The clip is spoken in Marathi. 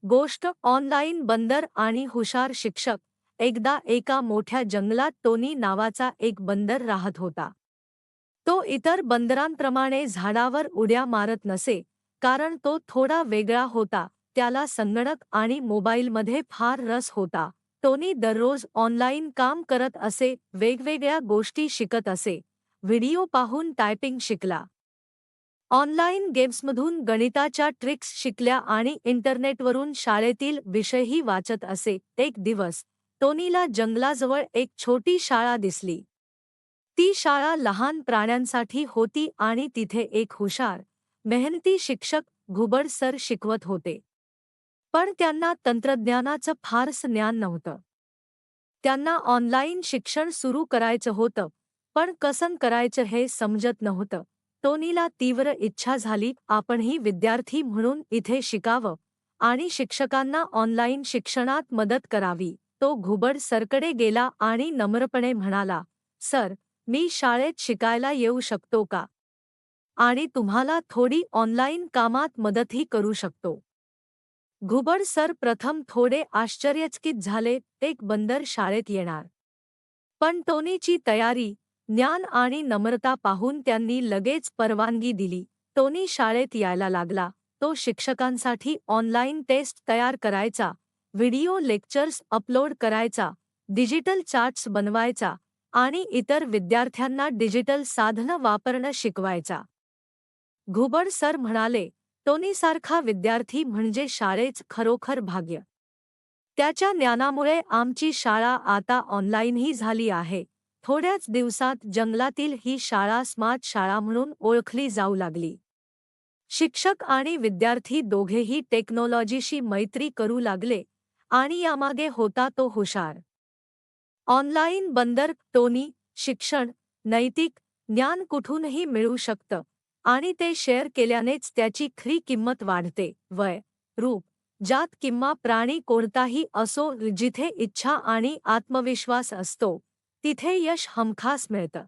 गोष्ट ऑनलाईन बंदर आणि हुशार शिक्षक. एकदा एका मोठ्या जंगलात टोनी नावाचा एक बंदर राहत होता. तो इतर बंदरांप्रमाणे झाडावर उड्या मारत नसे, कारण तो थोडा वेगळा होता. त्याला संगणक आणि मोबाईलमध्ये फार रस होता. टोनी दररोज ऑनलाईन काम करत असे, वेगवेगळ्या गोष्टी शिकत असे. व्हिडिओ पाहून टायपिंग शिकला, ऑनलाईन गेम्समधून गणिताच्या ट्रिक्स शिकल्या आणि इंटरनेटवरून शाळेतील विषयही वाचत असे. एक दिवस टोनीला जंगलाजवळ एक छोटी शाळा दिसली. ती शाळा लहान प्राण्यांसाठी होती आणि तिथे एक हुशार, मेहनती शिक्षक घुबड सर शिकवत होते. पण त्यांना तंत्रज्ञानाचं फारसं ज्ञान नव्हतं. त्यांना ऑनलाईन शिक्षण सुरू करायचं होतं, पण कसं करायचं हे समजत नव्हतं. टोनीला तीव्र इच्छा झाली, आपणही विद्यार्थी म्हणून इथे शिकावं आणि शिक्षकांना ऑनलाईन शिक्षणात मदत करावी. तो घुबड सरकडे गेला आणि नम्रपणे म्हणाला, "सर, मी शाळेत शिकायला येऊ शकतो का? आणि तुम्हाला थोडी ऑनलाईन कामात मदतही करू शकतो." घुबड सर प्रथम थोडे आश्चर्यचकित झाले, एक बंदर शाळेत येणार. पण टोनीची तयारी, ज्ञान आणि नम्रता पाहून त्यांनी लगेच परवानगी दिली. टोनी शाळेत यायला लागला. तो शिक्षकांसाठी ऑनलाईन टेस्ट तयार करायचा, व्हिडिओ लेक्चर्स अपलोड करायचा, डिजिटल चार्ट्स बनवायचा आणि इतर विद्यार्थ्यांना डिजिटल साधनं वापरणं शिकवायचा. घुबड सर म्हणाले, टोनीसारखा विद्यार्थी म्हणजे शाळेच खरोखर भाग्य. त्याच्या ज्ञानामुळे आमची शाळा आता ऑनलाईनही झाली आहे. थोड्याच दिवसात जंगलातील ही शाळा स्मार्ट शाळा म्हणून ओळखली जाऊ लागली. शिक्षक आणि विद्यार्थी दोघेही टेक्नॉलॉजीशी मैत्री करू लागले आणि यामागे होता तो हुशार ऑनलाईन बंदर. टोनी शिक्षण, नैतिक ज्ञान कुठूनही मिळू शकतं आणि ते शेअर केल्यानेच त्याची खरी किंमत वाढते. वय, रूप, जात किंवा प्राणी कोणताही असो, जिथे इच्छा आणि आत्मविश्वास असतो, तिथे यश हमखास मिळतं.